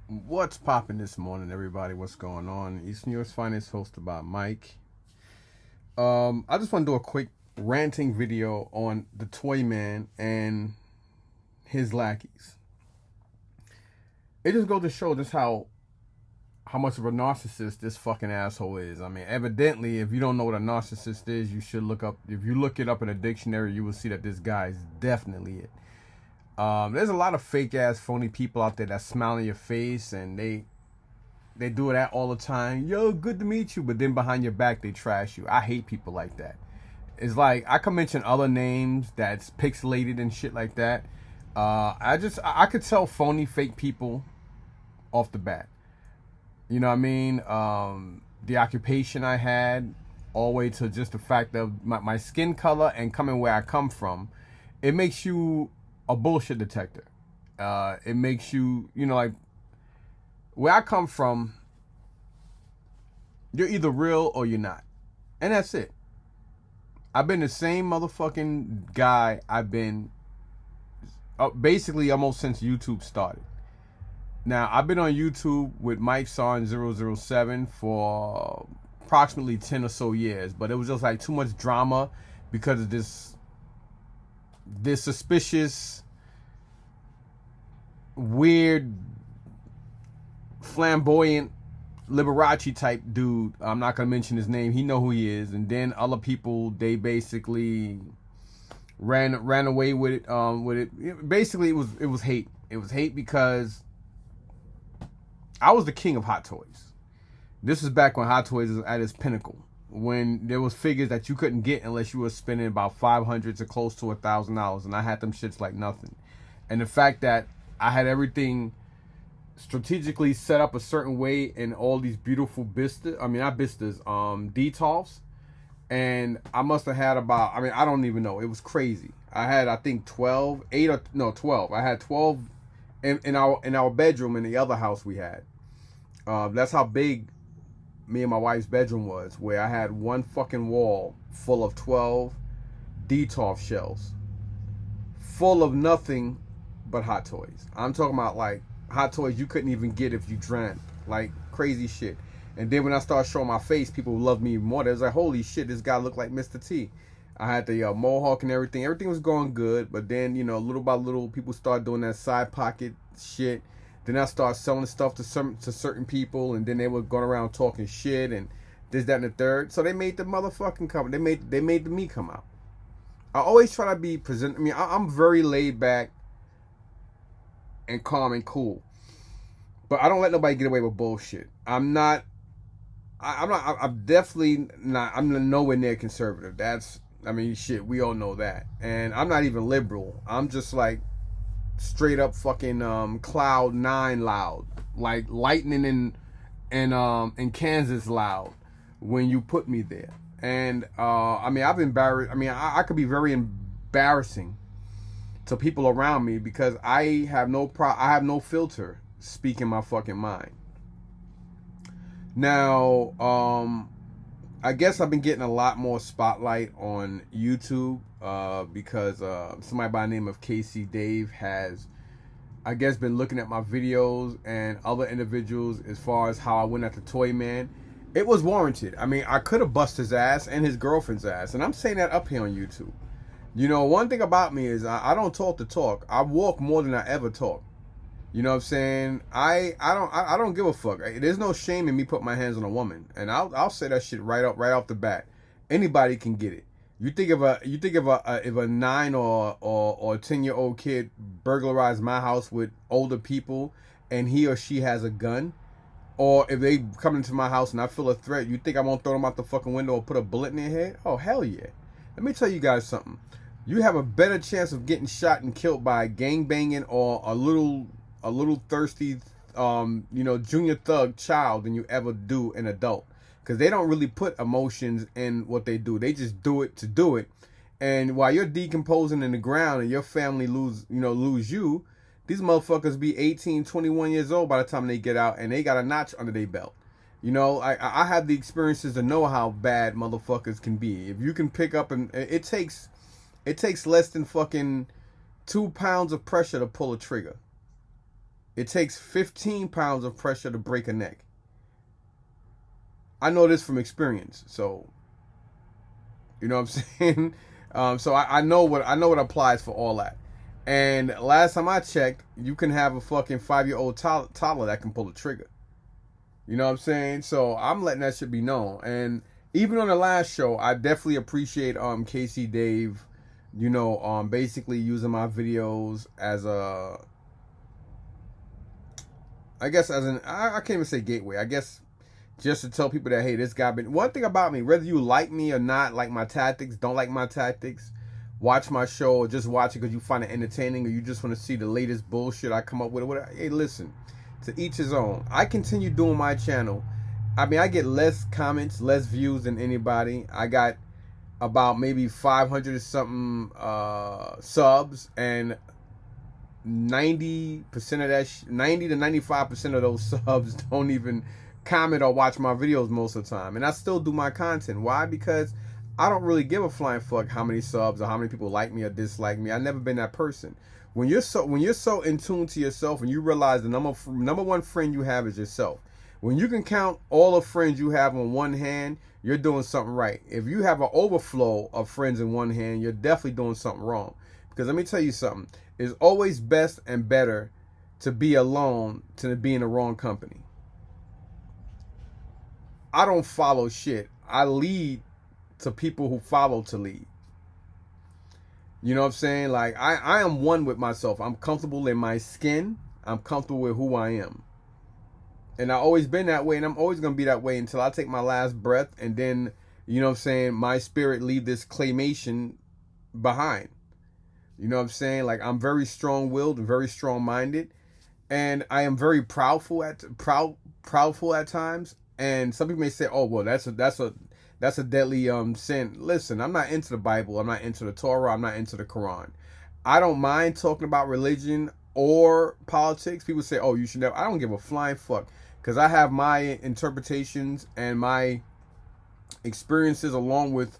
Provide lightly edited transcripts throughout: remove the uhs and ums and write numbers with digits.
What's popping this morning, everybody? What's going on? East New York's finest, hosted by Mike. I just want to do a quick ranting video on the Toy Man and his lackeys. It just goes to show just how much of a narcissist this fucking asshole is. I mean, evidently, if you don't know what a narcissist is, you should look up. If you look it up in a dictionary, you will see that this guy is definitely it. There's a lot of fake ass phony people out there that smile in your face and they do that all the time. Yo, good to meet you, but then behind your back they trash you. I hate people like that. It's like I could mention other names that's pixelated and shit like that. I could tell phony fake people off the bat. You know what I mean? The occupation I had, all the way to just the fact of my skin color and coming where I come from, it makes you a bullshit detector. It makes you, like, where I come from, you're either real or you're not. And that's it. I've been the same motherfucking guy I've been basically almost since YouTube started. Now, I've been on YouTube with Mike Sarn007 for approximately 10 or so years, but it was just like too much drama because of this suspicious, weird, flamboyant Liberace type dude. I'm not gonna mention his name. He know who he is. And then other people, they basically ran away with it. Basically, it was hate. It was hate because I was the king of Hot Toys. This is back when Hot Toys was at its pinnacle, when there was figures that you couldn't get unless you were spending about $500 to close to $1,000, and I had them shits like nothing. And the fact that I had everything strategically set up a certain way in all these beautiful detolfs, and I must have had about, I don't even know, it was crazy. I had, I think 12. I had 12 in our bedroom in the other house we had. That's how big me and my wife's bedroom was, where I had one fucking wall full of 12 Detolf shells, full of nothing but Hot Toys. I'm talking about like Hot Toys you couldn't even get if you dreamt, like crazy shit. And then when I started showing my face, people loved me even more. They was like, holy shit, this guy looked like Mr. T. I had the mohawk and everything. Everything was going good, but then, little by little, people started doing that side pocket shit. Then I started selling stuff to certain people, and then they were going around talking shit and this, that, and the third. So they made the motherfucking come. They made the me come out. I always try to be present. I'm very laid back and calm and cool, but I don't let nobody get away with bullshit. I'm definitely not. I'm nowhere near conservative. Shit, we all know that. And I'm not even liberal. I'm just like straight up fucking cloud 9 loud, like lightning in Kansas loud when you put me there. And I've embarrassed. I could be very embarrassing to people around me because I have no filter speaking my fucking mind. Now, I guess I've been getting a lot more spotlight on YouTube because somebody by the name of Casey Dave has, I guess, been looking at my videos, and other individuals as far as how I went at the Toy Man. It was warranted. I could have busted his ass and his girlfriend's ass, and I'm saying that up here on YouTube. One thing about me is I don't talk the talk. I walk more than I ever talk. You know what I'm saying? I don't give a fuck. There's no shame in me putting my hands on a woman, and I'll say that shit right off the bat. Anybody can get it. You think if a 9 or 10-year-old kid burglarized my house with older people, and he or she has a gun, or if they come into my house and I feel a threat, you think I won't throw them out the fucking window or put a bullet in their head? Oh hell yeah! Let me tell you guys something. You have a better chance of getting shot and killed by a gangbanging or a little thirsty, junior thug child than you ever do an adult. Because they don't really put emotions in what they do. They just do it to do it. And while you're decomposing in the ground and your family lose you, these motherfuckers be 18, 21 years old by the time they get out, and they got a notch under their belt. I have the experiences to know how bad motherfuckers can be. If you can pick up, and it takes less than fucking 2 pounds of pressure to pull a trigger. it takes 15 pounds of pressure to break a neck. I know this from experience, so you know what I'm saying. So I know what applies for all that. And last time I checked, you can have a fucking 5-year-old toddler that can pull the trigger. You know what I'm saying? So I'm letting that shit be known. And even on the last show, I definitely appreciate Casey Dave, you know, basically using my videos as a, I guess as an, I can't even say gateway. I guess just to tell people that, hey, this guy been, one thing about me, whether you like me or not, like my tactics, don't like my tactics, watch my show or just watch it because you find it entertaining or you just want to see the latest bullshit I come up with or whatever. Hey, listen, to each his own. I continue doing my channel. I mean, I get less comments, less views than anybody. I got about maybe 500 or something subs, and 90% of that, 90 to 95% of those subs don't even comment or watch my videos most of the time. And I still do my content. Why? Because I don't really give a flying fuck how many subs or how many people like me or dislike me. I've never been that person. When you're so in tune to yourself and you realize the number one friend you have is yourself. When you can count all the friends you have on one hand, you're doing something right. If you have an overflow of friends in one hand, you're definitely doing something wrong. Because let me tell you something. It's always best and better to be alone than to be in the wrong company. I don't follow shit. I lead to people who follow to lead. You know what I'm saying? Like, I am one with myself. I'm comfortable in my skin. I'm comfortable with who I am. And I've always been that way, and I'm always going to be that way until I take my last breath, and then, you know what I'm saying, my spirit leave this claymation behind. You know what I'm saying? Like, I'm very strong-willed and very strong-minded, and I am very proudful at times. And some people may say, "Oh, well, that's a deadly sin." Listen, I'm not into the Bible. I'm not into the Torah. I'm not into the Quran. I don't mind talking about religion or politics. People say, "Oh, you should never." I don't give a flying fuck, because I have my interpretations and my experiences along with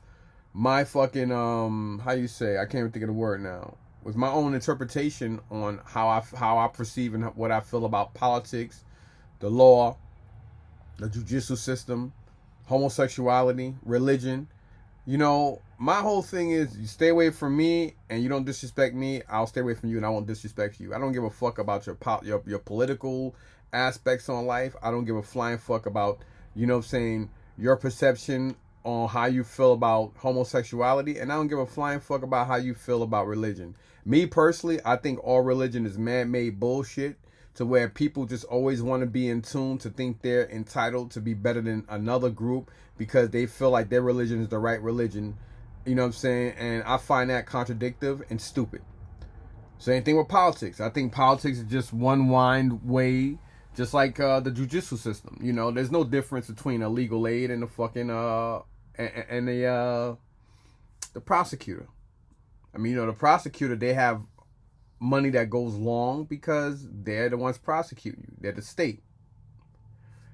my fucking how you say, I can't even think of the word now, with my own interpretation on how I perceive and what I feel about politics, the law, the judicial system, homosexuality, religion. You know, my whole thing is, you stay away from me and you don't disrespect me, I'll stay away from you and I won't disrespect you. I don't give a fuck about your political aspects on life. I don't give a flying fuck about, you know what I'm saying, your perception on how you feel about homosexuality, and I don't give a flying fuck about how you feel about religion. Me personally, I think all religion is man-made bullshit, to where people just always want to be in tune, to think they're entitled to be better than another group because they feel like their religion is the right religion. You know what I'm saying? And I find that contradictory and stupid. Same thing with politics. I think politics is just one wind way, just like the judicial system. You know, there's no difference between a legal aid and the fucking and the prosecutor. I mean, you know, the prosecutor, they have money that goes long because they're the ones prosecuting you. They're the state.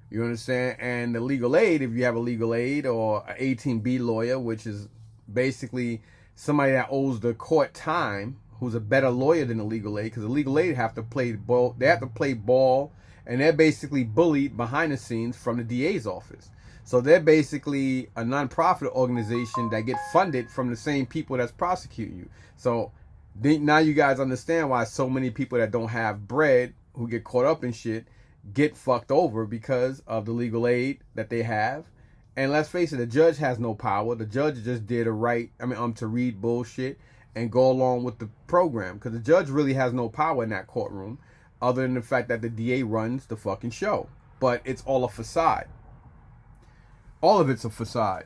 You understand? And the legal aid, if you have a legal aid or an 18B lawyer, which is basically somebody that owes the court time, who's a better lawyer than the legal aid, because the legal aid have to play ball. They have to play ball, and they're basically bullied behind the scenes from the DA's office. So they're basically a non-profit organization that get funded from the same people that's prosecuting you. So now you guys understand why so many people that don't have bread, who get caught up in shit, get fucked over because of the legal aid that they have. And let's face it, the judge has no power. The judge just did to read bullshit and go along with the program, because the judge really has no power in that courtroom other than the fact that the DA runs the fucking show. But it's all a facade. All of it's a facade.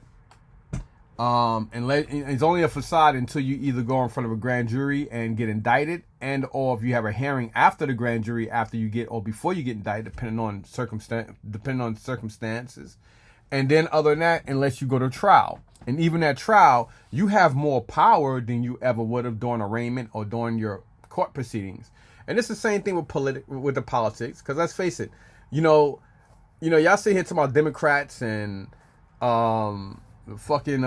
And it's only a facade until you either go in front of a grand jury and get indicted, and or if you have a hearing after the grand jury, after you get, or before you get indicted, depending on circumstances. And then other than that, unless you go to trial. And even at trial, you have more power than you ever would have during arraignment or during your court proceedings. And it's the same thing with the politics, because let's face it, you know, y'all sit here talking about Democrats and fucking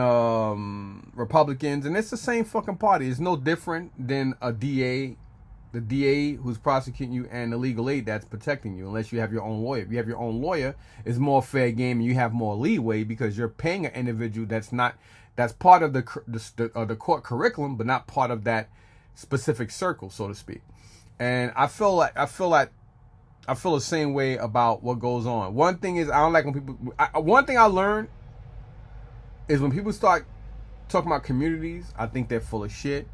Republicans, and it's the same fucking party. It's no different than a DA the DA who's prosecuting you and the legal aid that's protecting you, unless you have your own lawyer. If you have your own lawyer, it's more fair game and you have more leeway because you're paying an individual that's part of the court curriculum, but not part of that specific circle, so to speak. And I feel the same way about what goes on. One thing is, I don't like when people. One thing I learned is when people start talking about communities, I think they're full of shit,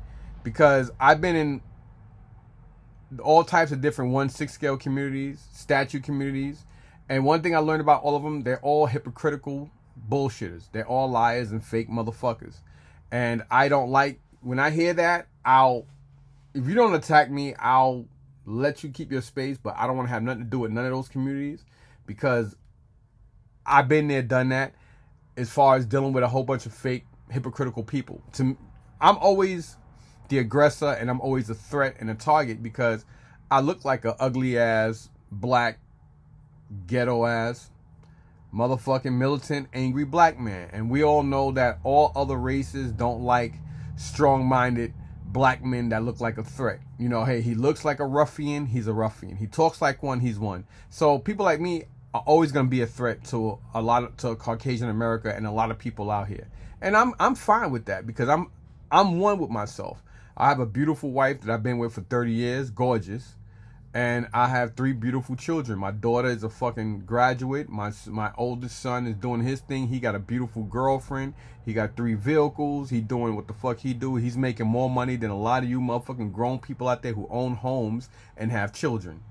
because I've been in all types of different 1/6 scale communities, statute communities, and one thing I learned about all of them, they're all hypocritical bullshitters. They're all liars and fake motherfuckers. And I don't like when I hear that. If you don't attack me, I'll let you keep your space, but I don't want to have nothing to do with none of those communities, because I've been there, done that, as far as dealing with a whole bunch of fake hypocritical people. I'm always the aggressor, and I'm always a threat and a target because I look like a ugly ass, black, ghetto ass, motherfucking militant, angry black man. And we all know that all other races don't like strong-minded black men that look like a threat. You know, hey, he looks like a ruffian, he's a ruffian. He talks like one, he's one. So people like me are always going to be a threat to to Caucasian America and a lot of people out here. And I'm fine with that, because I'm one with myself. I have a beautiful wife that I've been with for 30 years, gorgeous. And I have 3 beautiful children. My daughter is a fucking graduate. My oldest son is doing his thing. He got a beautiful girlfriend. He got 3 vehicles. He doing what the fuck he do. He's making more money than a lot of you motherfucking grown people out there who own homes and have children.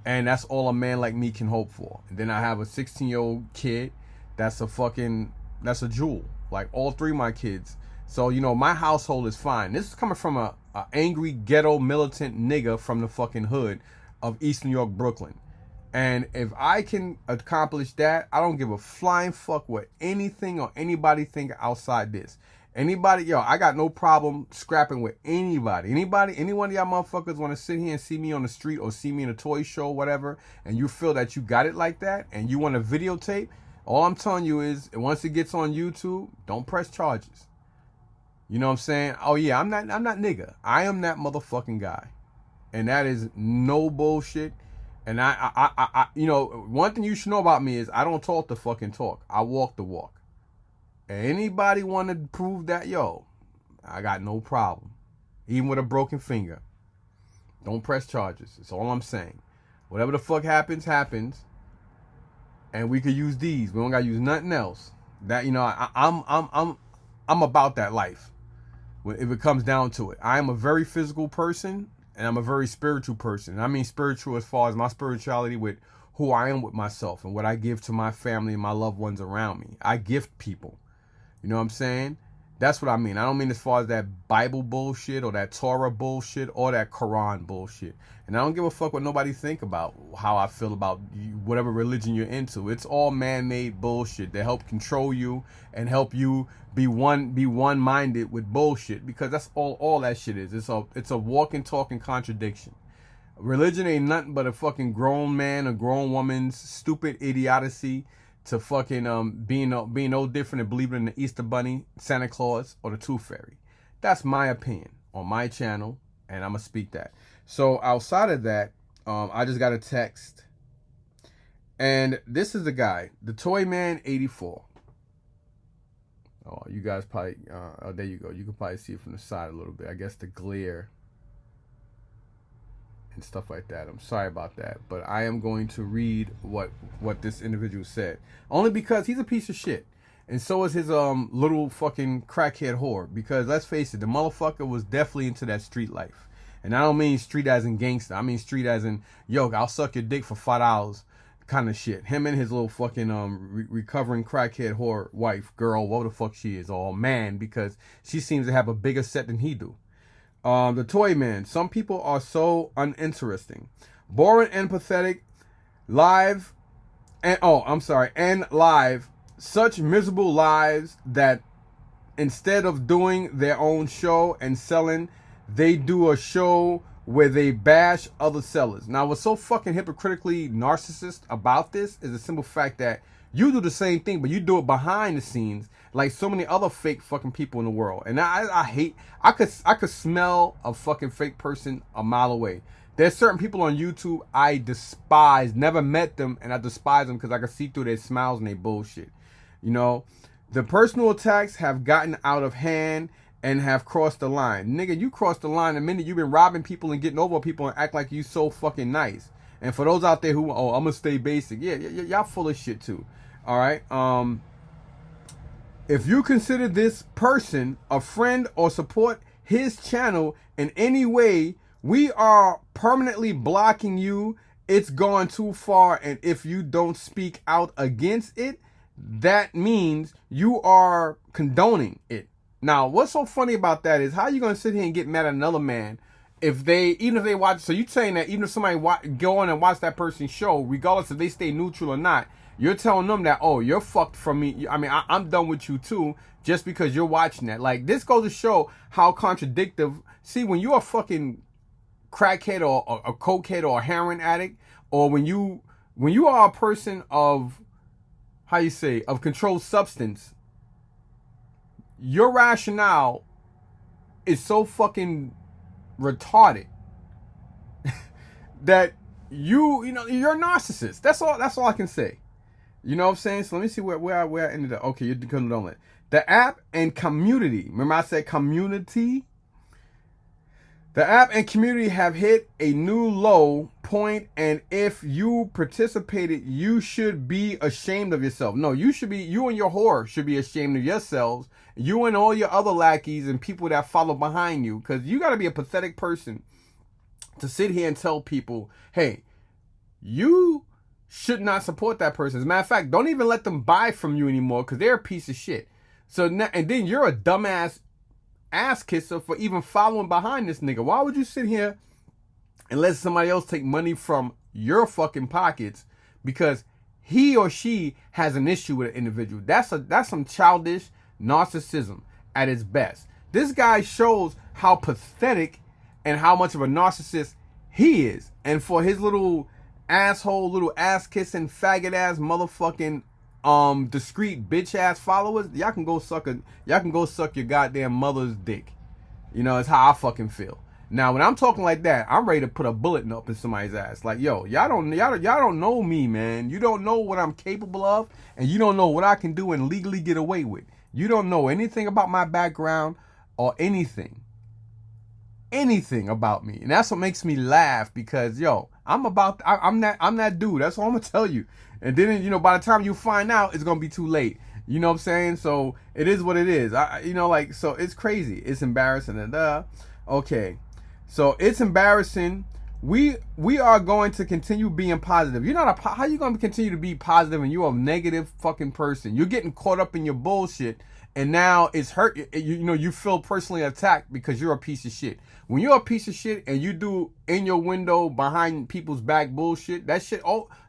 And that's all a man like me can hope for. And then I have a 16-year-old kid that's a jewel. Like all 3 of my kids. So, you know, my household is fine. This is coming from a angry ghetto militant nigga from the fucking hood of East New York, Brooklyn. And if I can accomplish that, I don't give a flying fuck what anything or anybody think outside this. Anybody, I got no problem scrapping with anybody. Any one of y'all motherfuckers want to sit here and see me on the street or see me in a toy show or whatever, and you feel that you got it like that and you want to videotape, all I'm telling you is, once it gets on YouTube, don't press charges. You know what I'm saying? Oh yeah, I'm not nigga. I am that motherfucking guy. And that is no bullshit. And I you know, one thing you should know about me is I don't talk the fucking talk. I walk the walk. Anybody want to prove that, I got no problem. Even with a broken finger. Don't press charges. That's all I'm saying. Whatever the fuck happens, happens. And we could use these. We don't gotta use nothing else. That, you know, I'm about that life. If it comes down to it, I am a very physical person and I'm a very spiritual person. And I mean spiritual as far as my spirituality with who I am with myself and what I give to my family and my loved ones around me. I gift people. You know what I'm saying? That's what I mean. I don't mean as far as that Bible bullshit or that Torah bullshit or that Quran bullshit. And I don't give a fuck what nobody think about how I feel about whatever religion you're into. It's all man-made bullshit that help control you and help you be one-minded with bullshit, because that's all that shit is. It's a walking, talking contradiction. Religion ain't nothing but a fucking grown man or grown woman's stupid idiocy to fucking being no different than believing in the Easter Bunny, Santa Claus, or the Tooth Fairy. That's my opinion on my channel, and I'm gonna speak that. So outside of that, I just got a text, and this is the guy, Datoygirl84. Oh, you guys probably, oh, there you go. You can probably see it from the side a little bit. I guess the glare and stuff like that. I'm sorry about that, but I am going to read what this individual said, only because he's a piece of shit, and so is his little fucking crackhead whore. Because let's face it, the motherfucker was definitely into that street life, and I don't mean street as in gangster. I mean street as in, I'll suck your dick for $5 kind of shit. Him and his little fucking recovering crackhead whore wife, girl, what the fuck she is, all man, because she seems to have a bigger set than he do. The Toy Man. Some people are so uninteresting, boring, and pathetic. And live such miserable lives that instead of doing their own show and selling, they do a show where they bash other sellers. Now, what's so fucking hypocritically narcissist about this is the simple fact that You do the same thing, but you do it behind the scenes, like so many other fake fucking people in the world. And I hate. I could smell a fucking fake person a mile away. There's certain people on YouTube I despise. Never met them, and I despise them because I can see through their smiles and their bullshit. You know, the personal attacks have gotten out of hand and have crossed the line. Nigga, you crossed the line the minute you've been robbing people and getting over people and act like you so fucking nice. And for those out there who, oh, I'm gonna stay basic. Yeah, y'all full of shit too. All right. If you consider this person a friend or support his channel in any way, we are permanently blocking you. It's gone too far. And if you don't speak out against it, that means you are condoning it. Now, what's so funny about that is how you going to sit here and get mad at another man even if they watch. So you saying that even if somebody go on and watch that person's show, regardless if they stay neutral or not, you're telling them that, oh, you're fucked from me. I mean, I'm done with you too, just because you're watching that. Like, this goes to show how contradictory. See, when you're a fucking crackhead or a cokehead or a heroin addict, or when you are a person of, how you say, of controlled substance, your rationale is so fucking retarded that you're a narcissist. That's all I can say. You know what I'm saying? So let me see where I ended up. Okay, you're condoning it. The app and community. Remember I said community? The app and community have hit a new low point, and if you participated, you should be ashamed of yourself. No, you and your whore should be ashamed of yourselves. You and all your other lackeys and people that follow behind you, because you got to be a pathetic person to sit here and tell people, hey, you should not support that person. As a matter of fact, don't even let them buy from you anymore, because they're a piece of shit. So now, and then you're a dumbass ass kisser for even following behind this nigga. Why would you sit here and let somebody else take money from your fucking pockets because he or she has an issue with an individual? That's some childish narcissism at its best. This guy shows how pathetic and how much of a narcissist he is. And for his little asshole, little ass kissing, faggot ass motherfucking discreet bitch ass followers, y'all can go suck your goddamn mother's dick. You know, it's how I fucking feel. Now, when I'm talking like that, I'm ready to put a bullet up in somebody's ass. Like, yo, y'all don't know me, man. You don't know what I'm capable of, and you don't know what I can do and legally get away with. You don't know anything about my background or anything about me. And that's what makes me laugh, because yo, I'm that dude. That's all I'm gonna tell you. And then, by the time you find out, it's gonna be too late. You know what I'm saying? So it is what it is. So it's crazy. It's embarrassing. And okay. So it's embarrassing. We are going to continue being positive. How you gonna continue to be positive and you're a negative fucking person? You're getting caught up in your bullshit, and now it's hurt. You feel personally attacked because you're a piece of shit. When you're a piece of shit and you do in your window behind people's back bullshit, that shit,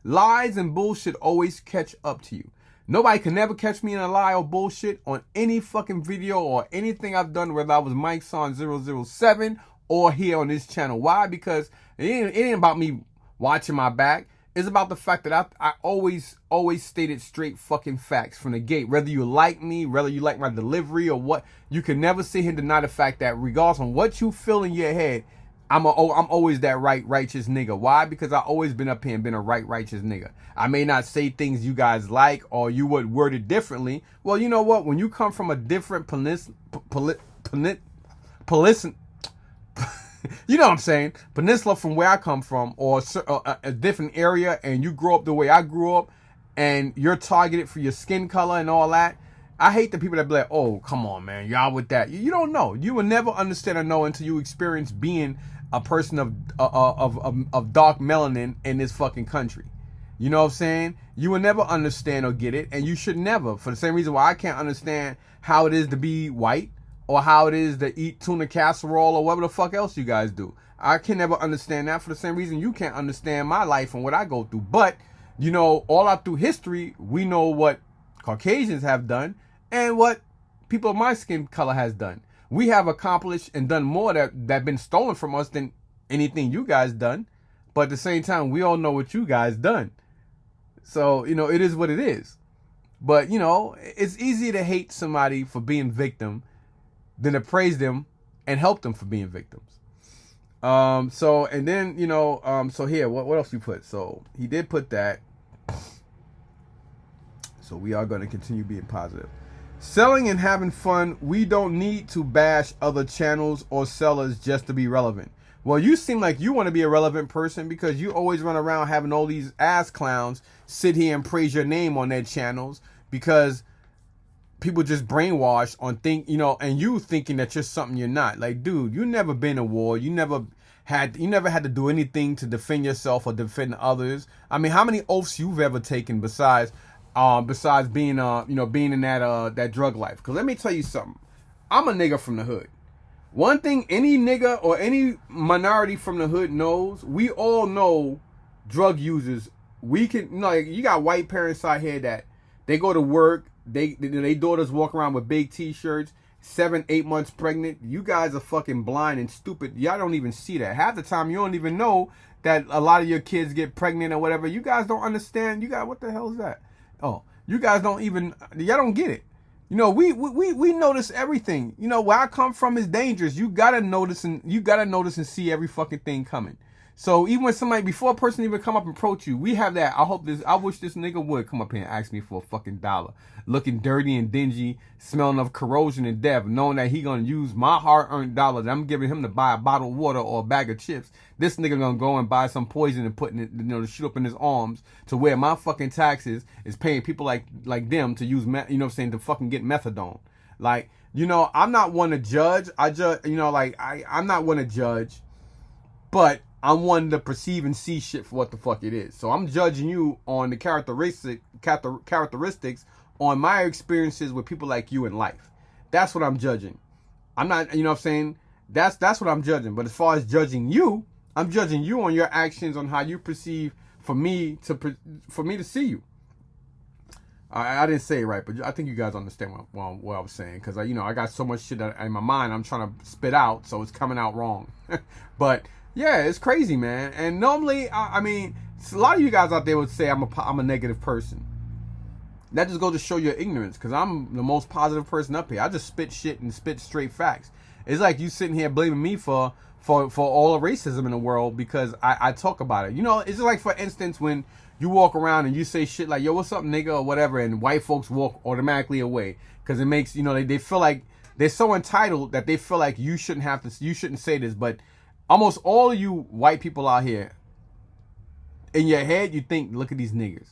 lies and bullshit always catch up to you. Nobody can never catch me in a lie or bullshit on any fucking video or anything I've done, whether I was Mike Son 007 or here on this channel. Why? Because it ain't about me watching my back. It's about the fact that I always stated straight fucking facts from the gate. Whether you like me, whether you like my delivery or what, you can never sit here and deny the fact that regardless on what you feel in your head, I'm always that righteous nigga. Why? Because I always been up here and been a righteous nigga. I may not say things you guys like or you would word it differently. Well, you know what? When you come from a different you know what I'm saying, peninsula from where I come from, or a different area, and you grow up the way I grew up, and you're targeted for your skin color and all that. I hate the people that be like, oh, come on, man, y'all with that. You don't know. You will never understand or know until you experience being a person of dark melanin in this fucking country. You know what I'm saying? You will never understand or get it, and you should never. For the same reason why I can't understand how it is to be white, or how it is to eat tuna casserole, or whatever the fuck else you guys do. I can never understand that for the same reason you can't understand my life and what I go through. But, all out through history, we know what Caucasians have done and what people of my skin color has done. We have accomplished and done more that been stolen from us than anything you guys done. But at the same time, we all know what you guys done. So, it is what it is. But, you know, it's easier to hate somebody for being victim than to praise them and help them for being victims. So, and then, you know, so here, what else we put? So, he did put that. So, we are going to continue being positive. Selling and having fun, we don't need to bash other channels or sellers just to be relevant. Well, you seem like you want to be a relevant person because you always run around having all these ass clowns sit here and praise your name on their channels because people just brainwashed on you know, and you thinking that you're something you're not. Like, dude, you never been in war. You never had to do anything to defend yourself or defend others. I mean, how many oaths you've ever taken besides being you know, being in that drug life? Because let me tell you something. I'm a nigga from the hood. One thing any nigga or any minority from the hood knows, we all know drug users. We can, you know, like, you got white parents out here that they go to work, they daughters walk around with big t-shirts, 7-8 months pregnant. You guys are fucking blind and stupid. Y'all don't even see that. Half the time you don't even know that a lot of your kids get pregnant or whatever. You guys don't understand. You got, what the hell is that? Oh, you guys don't even, y'all don't get it. You know, we notice everything. You know, where I come from is dangerous. You gotta notice and see every fucking thing coming. So even when somebody, before a person even come up and approach you, we have that. I wish this nigga would come up here and ask me for a fucking $1. Looking dirty and dingy, smelling of corrosion and death, knowing that he gonna use my hard-earned dollar that I'm giving him to buy a bottle of water or a bag of chips. This nigga gonna go and buy some poison and putting it, you know, to shoot up in his arms, to where my fucking taxes is paying people like them to use, you know what I'm saying, to fucking get methadone. Like, you know, I'm not one to judge. You know, like, I'm not one to judge, but I'm one to perceive and see shit for what the fuck it is. So I'm judging you on the characteristics on my experiences with people like you in life. That's what I'm judging. I'm not, you know what I'm saying? That's what I'm judging. But as far as judging you, I'm judging you on your actions, on how you perceive for me to see you. I didn't say it right, but I think you guys understand what I was saying, because you know, I got so much shit in my mind I'm trying to spit out, so it's coming out wrong. But yeah, it's crazy, man. And normally, I mean, a lot of you guys out there would say I'm a negative person. That just goes to show your ignorance, because I'm the most positive person up here. I just spit shit and spit straight facts. It's like you sitting here blaming me for all the racism in the world because I talk about it. You know, it's just like, for instance, when you walk around and you say shit like, yo, what's up, nigga, or whatever, and white folks walk automatically away because it makes, you know, they feel like they're so entitled that they feel like you shouldn't say this. But almost all of you white people out here, in your head, you think, look at these niggas.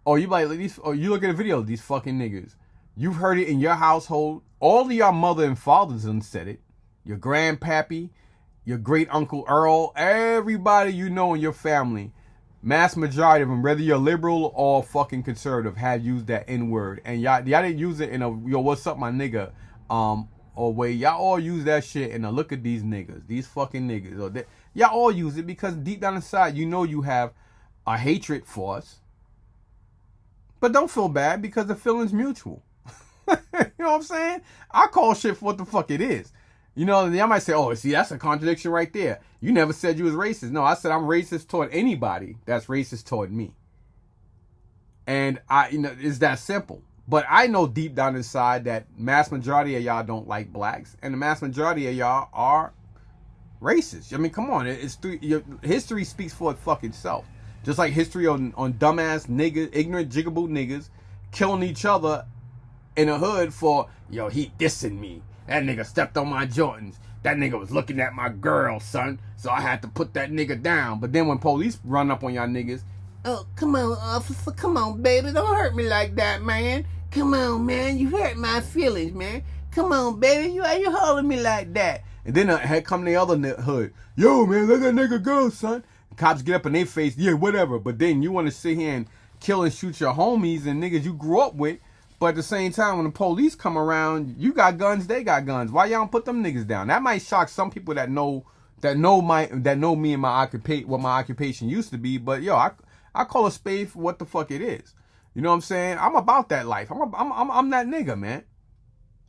Or you like these, or you look at a video of these fucking niggas. You've heard it in your household. All of your mother and fathers done said it. Your grandpappy, your great uncle Earl, everybody you know in your family, mass majority of them, whether you're liberal or fucking conservative, have used that N-word. And y'all didn't use it in a, yo, what's up, my nigga, or way. Y'all all use that shit in a look at these niggas, these fucking niggas. Or y'all all use it because deep down inside, you know you have a hatred for us. But don't feel bad because the feeling's mutual. You know what I'm saying? I call shit for what the fuck it is. You know, y'all might say, oh, see, that's a contradiction right there. You never said you was racist. No, I said I'm racist toward anybody that's racist toward me. And you know, it's that simple. But I know deep down inside that mass majority of y'all don't like blacks, and the mass majority of y'all are racist. I mean, come on, history speaks for its fucking self. Just like history on dumbass niggas, ignorant jigaboo niggas killing each other in the hood for, yo, he dissing me. That nigga stepped on my Jordans. That nigga was looking at my girl, son. So I had to put that nigga down. But then when police run up on y'all niggas, oh, come on, officer. Come on, baby. Don't hurt me like that, man. Come on, man. You hurt my feelings, man. Come on, baby. You holding me like that. And then had come the other hood. Yo, man, let that nigga go, son. Cops get up in their face, yeah, whatever. But then you want to sit here and kill and shoot your homies and niggas you grew up with. But at the same time, when the police come around, you got guns, they got guns. Why y'all don't put them niggas down? That might shock some people that know me and my occupation, what my occupation used to be. But yo, I call a spade for what the fuck it is. You know what I'm saying? I'm about that life. I'm that nigga, man.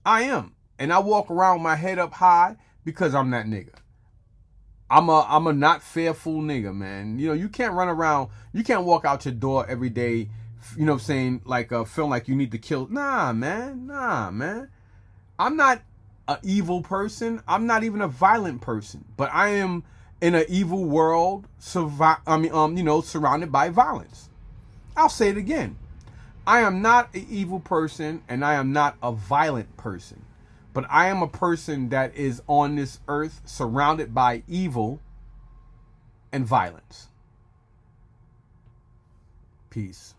I am, and I walk around with my head up high because I'm that nigga. I'm a not fearful nigga, man. You know, you can't run around, you can't walk out your door every day you know what I'm saying, like feeling like you need to kill. Nah, man. I'm not an evil person. I'm not even a violent person. But I am in an evil world, surrounded by violence. I'll say it again. I am not an evil person, and I am not a violent person. But I am a person that is on this earth surrounded by evil and violence. Peace.